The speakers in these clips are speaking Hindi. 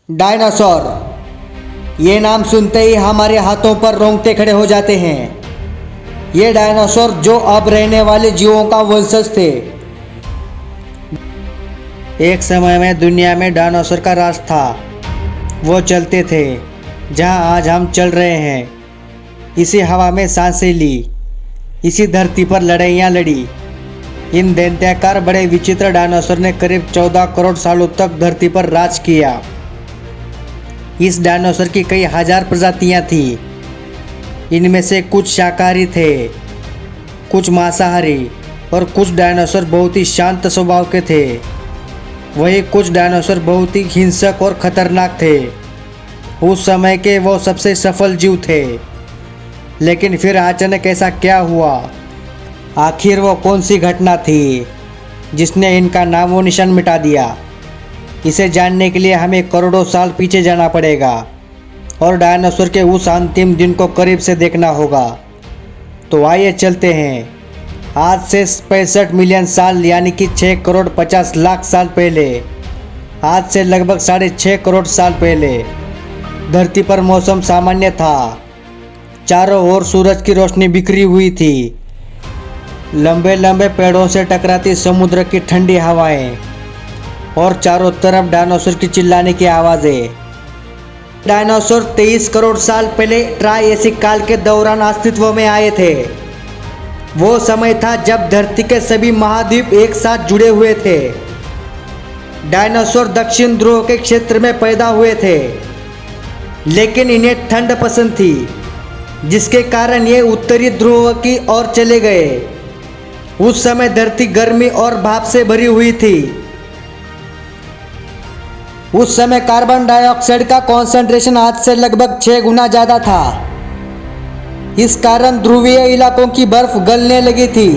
डायनासोर, ये नाम सुनते ही हमारे हाथों पर रोंगटे खड़े हो जाते हैं। ये डायनासोर जो अब रहने वाले जीवों का वंशज थे। एक समय में दुनिया में डायनासोर का राज था। वो चलते थे जहां आज हम चल रहे हैं। इसी हवा में सांसें ली, इसी धरती पर लड़ाइयाँ लड़ी। इन दैत्याकार बड़े विचित्र डायनासोर ने करीब 14 करोड़ सालों तक धरती पर राज किया। इस डायनासोर की कई हजार प्रजातियां थीं। इनमें से कुछ शाकाहारी थे, कुछ मांसाहारी और कुछ डायनासोर बहुत ही शांत स्वभाव के थे। वहीं कुछ डायनासोर बहुत ही हिंसक और खतरनाक थे। उस समय के वो सबसे सफल जीव थे। लेकिन फिर अचानक ऐसा क्या हुआ? आखिर वो कौन सी घटना थी जिसने इनका नामो निशान मिटा दिया? इसे जानने के लिए हमें करोड़ों साल पीछे जाना पड़ेगा और डायनासोर के उस अंतिम दिन को करीब से देखना होगा। तो आइए चलते हैं। आज से 65 मिलियन साल यानी कि 6 करोड़ 50 लाख साल पहले, आज से लगभग 6.5 करोड़ साल पहले धरती पर मौसम सामान्य था। चारों ओर सूरज की रोशनी बिखरी हुई थी। लंबे लंबे पेड़ों से टकराती समुद्र की ठंडी हवाएं और चारों तरफ डायनासोर की चिल्लाने की आवाज़ें। डायनासोर 23 करोड़ साल पहले ट्रायसिक काल के दौरान अस्तित्व में आए थे। वो समय था जब धरती के सभी महाद्वीप एक साथ जुड़े हुए थे। डायनासोर दक्षिण ध्रुव के क्षेत्र में पैदा हुए थे, लेकिन इन्हें ठंड पसंद थी, जिसके कारण ये उत्तरी ध्रुव की ओर चले गए। उस समय धरती गर्मी और भाप से भरी हुई थी। उस समय कार्बन डाइऑक्साइड का कॉन्सेंट्रेशन आज से लगभग 6 गुना ज़्यादा था। इस कारण ध्रुवीय इलाकों की बर्फ गलने लगी थी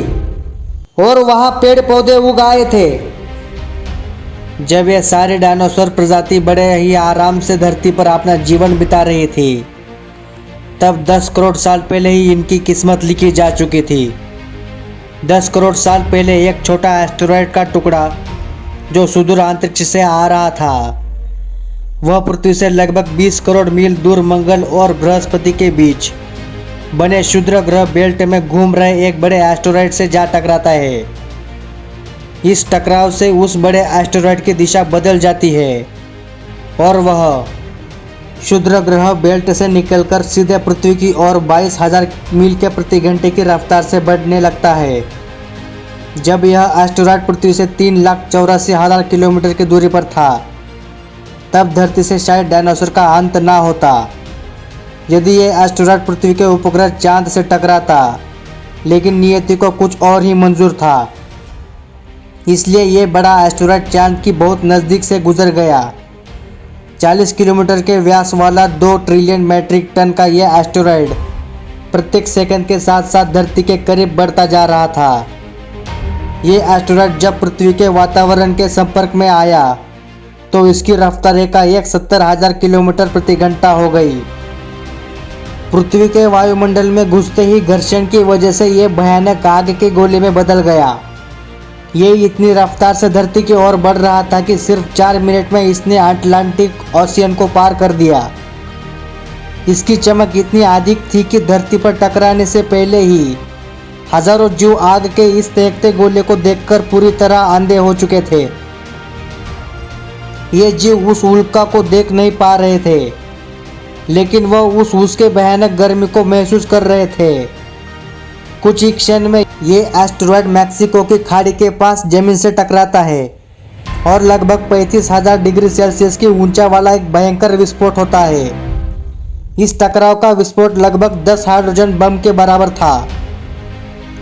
और वहाँ पेड़ पौधे उग आए थे। जब ये सारे डायनासोर प्रजाति बड़े ही आराम से धरती पर अपना जीवन बिता रही थी, तब 10 करोड़ साल पहले ही इनकी किस्मत लिखी जा चुकी थी। 10 करोड़ साल पहले एक छोटा एस्टेरॉयड का टुकड़ा जो सुदूर अंतरिक्ष से आ रहा था, वह पृथ्वी से लगभग 20 करोड़ मील दूर मंगल और बृहस्पति के बीच बने क्षुद्र ग्रह बेल्ट में घूम रहे एक बड़े एस्टेरॉयड से जा टकराता है। इस टकराव से उस बड़े एस्टेरॉयड की दिशा बदल जाती है और वह क्षुद्र ग्रह बेल्ट से निकलकर सीधे पृथ्वी की ओर 22,000 मील के प्रति घंटे की रफ्तार से बढ़ने लगता है। जब यह एस्टेरॉयड पृथ्वी से 3,84,000 किलोमीटर की दूरी पर था, तब धरती से शायद डायनासोर का अंत ना होता। यदि ये एस्टेरॉयड पृथ्वी के उपग्रह चांद से टकराता, लेकिन नियति को कुछ और ही मंजूर था, इसलिए ये बड़ा एस्टेरॉयड चांद की बहुत नज़दीक से गुजर गया। 40 किलोमीटर के व्यास वाला 2 ट्रिलियन मैट्रिक टन का यह एस्टेरॉयड प्रत्येक सेकंड के साथ साथ धरती के करीब बढ़ता जा रहा था। ये एस्टेरॉयड जब पृथ्वी के वातावरण के संपर्क में आया तो इसकी रफ्तार एकाएक 70,000 किलोमीटर प्रति घंटा हो गई। पृथ्वी के वायुमंडल में घुसते ही घर्षण की वजह से ये भयानक आग के गोले में बदल गया। ये इतनी रफ्तार से धरती की ओर बढ़ रहा था कि सिर्फ 4 मिनट में इसने अटलांटिक ओशियन को पार कर दिया। इसकी चमक इतनी अधिक थी कि धरती पर टकराने से पहले ही हजारों जीव आग के इस तेजते गोले को देखकर पूरी तरह अंधे हो चुके थे। ये जीव उस उल्का को देख नहीं पा रहे थे, लेकिन वह उसके भयानक गर्मी को महसूस कर रहे थे। कुछ ही क्षण में ये एस्टेरॉयड मैक्सिको की खाड़ी के पास जमीन से टकराता है और लगभग 35,000 डिग्री सेल्सियस की ऊंचा वाला एक भयंकर विस्फोट होता है। इस टकराव का विस्फोट लगभग 10 हाइड्रोजन बम के बराबर था।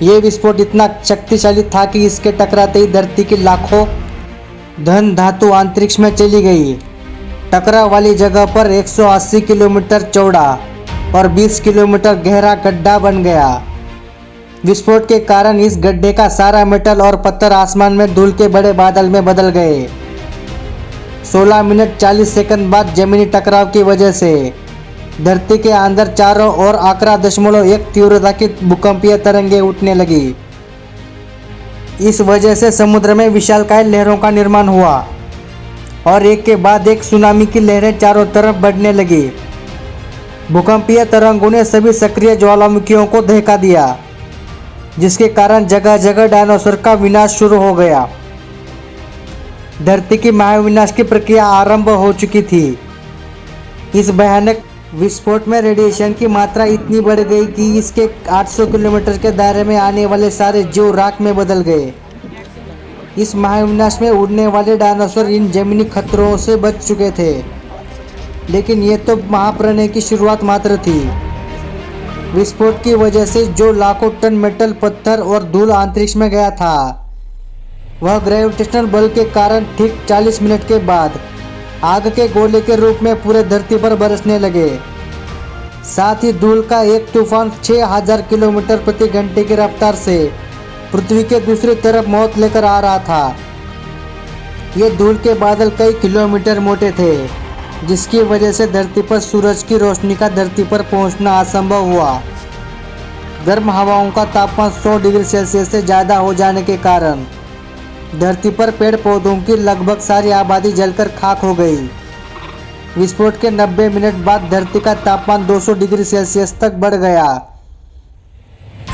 ये विस्फोट इतना शक्तिशाली था कि इसके टकराते ही धरती की लाखों धन धातु अंतरिक्ष में चली गई। टकराव वाली जगह पर 180 किलोमीटर चौड़ा और 20 किलोमीटर गहरा गड्ढा बन गया। विस्फोट के कारण इस गड्ढे का सारा मेटल और पत्थर आसमान में धूल के बड़े बादल में बदल गए। 16 मिनट 40 सेकंड बाद जमीनी टकराव की वजह से धरती के अंदर चारों ओर 11.1 तीव्रता की भूकंपीय तरंगें उठने लगी। इस वजह से समुद्र में विशालकाय लहरों का निर्माण हुआ। और एक के बाद एक सुनामी की लहरें चारों तरफ बढ़ने लगी। भूकंपीय तरंगों ने सभी सक्रिय ज्वालामुखियों को दहका दिया, जिसके कारण जगह जगह डायनासोर का विनाश शुरू हो गया। धरती की महाविनाश की प्रक्रिया आरंभ हो चुकी थी। इस भयानक विस्फोट में रेडिएशन की मात्रा इतनी बढ़ गई कि इसके 800 किलोमीटर के दायरे में आने वाले सारे जीव राख में बदल गए। इस महाविनाश में उड़ने वाले डायनासोर इन जमीनी खतरों से बच चुके थे, लेकिन ये तो महाप्रलय की शुरुआत मात्र थी। विस्फोट की वजह से जो लाखों टन मेटल, पत्थर और धूल अंतरिक्ष में गया था, वह ग्रेविटेशनल बल के कारण ठीक 40 मिनट के बाद आग के गोले के रूप में पूरे धरती पर बरसने लगे। साथ ही धूल का एक तूफान 6000 किलोमीटर प्रति घंटे की रफ्तार से पृथ्वी के दूसरी तरफ मौत लेकर आ रहा था। ये धूल के बादल कई किलोमीटर मोटे थे, जिसकी वजह से धरती पर सूरज की रोशनी का धरती पर पहुंचना असंभव हुआ। गर्म हवाओं का तापमान 100 डिग्री सेल्सियस से ज़्यादा हो जाने के कारण धरती पर पेड़ पौधों की लगभग सारी आबादी जलकर खाक हो गई। विस्फोट के 90 मिनट बाद धरती का तापमान 200 डिग्री सेल्सियस तक बढ़ गया।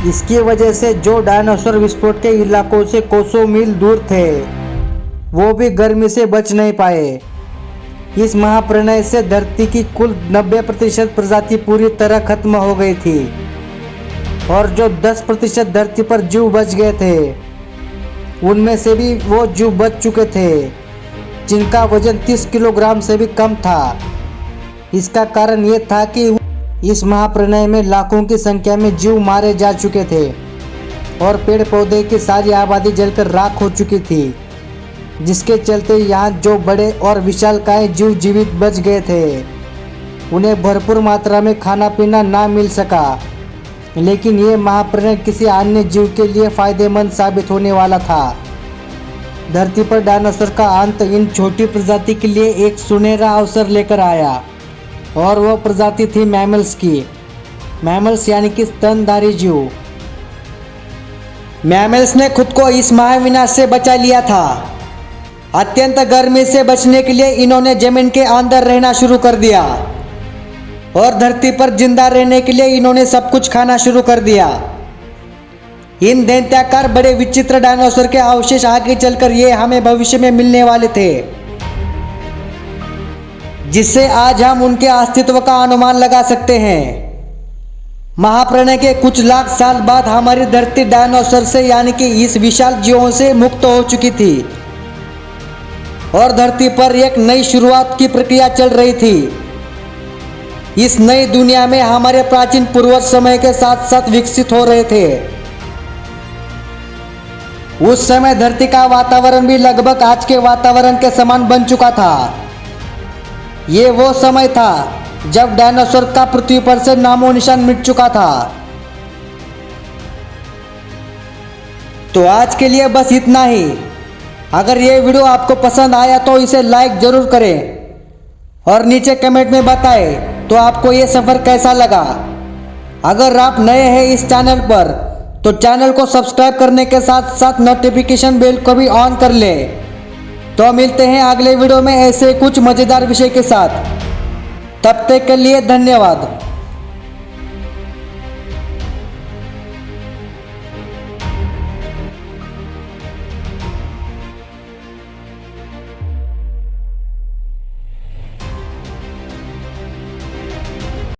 इसकी वजह से जो डायनासोर विस्फोट के इलाकों से कोसों मील दूर थे, वो भी गर्मी से बच नहीं पाए। इस महाप्रलय से धरती की कुल 90% प्रजाति पूरी तरह खत्म हो गई थी, और जो 10% धरती पर जीव बच गए थे, उनमें से भी वो जीव बच चुके थे जिनका वजन 30 किलोग्राम से भी कम था। इसका कारण ये था कि इस महाप्रलय में लाखों की संख्या में जीव मारे जा चुके थे और पेड़ पौधे की सारी आबादी जलकर राख हो चुकी थी, जिसके चलते यहाँ जो बड़े और विशालकाय जीव जीवित बच गए थे, उन्हें भरपूर मात्रा में खाना पीना ना मिल सका। लेकिन ये महाप्रलय किसी अन्य जीव के लिए फायदेमंद साबित होने वाला था। धरती पर डायनासोर का अंत इन छोटी प्रजाति के लिए एक सुनहरा अवसर लेकर आया, और वह प्रजाति थी मैमल्स की। मैमल्स यानी कि स्तनधारी जीव। मैमल्स ने खुद को इस महाविनाश से बचा लिया था। अत्यंत गर्मी से बचने के लिए इन्होंने जमीन के अंदर रहना शुरू कर दिया, और धरती पर जिंदा रहने के लिए इन्होंने सब कुछ खाना शुरू कर दिया। इन दैत्याकार बड़े विचित्र डायनासोर के अवशेष आगे चलकर ये हमें भविष्य में मिलने वाले थे, जिससे आज हम उनके अस्तित्व का अनुमान लगा सकते हैं। महाप्रलय के कुछ लाख साल बाद हमारी धरती डायनासोर से यानी कि इस विशाल जीवों से मुक्त हो चुकी थी, और धरती पर एक नई शुरुआत की प्रक्रिया चल रही थी। इस नई दुनिया में हमारे प्राचीन पूर्वज समय के साथ साथ विकसित हो रहे थे। उस समय धरती का वातावरण भी लगभग आज के वातावरण के समान बन चुका था। ये वो समय था जब डायनासोर का पृथ्वी पर से नामो निशान मिट चुका था। तो आज के लिए बस इतना ही। अगर ये वीडियो आपको पसंद आया तो इसे लाइक जरूर करें, और नीचे कमेंट में बताएं तो आपको ये सफ़र कैसा लगा। अगर आप नए हैं इस चैनल पर तो चैनल को सब्सक्राइब करने के साथ साथ नोटिफिकेशन बेल को भी ऑन कर लें। तो मिलते हैं अगले वीडियो में ऐसे कुछ मज़ेदार विषय के साथ। तब तक के लिए धन्यवाद।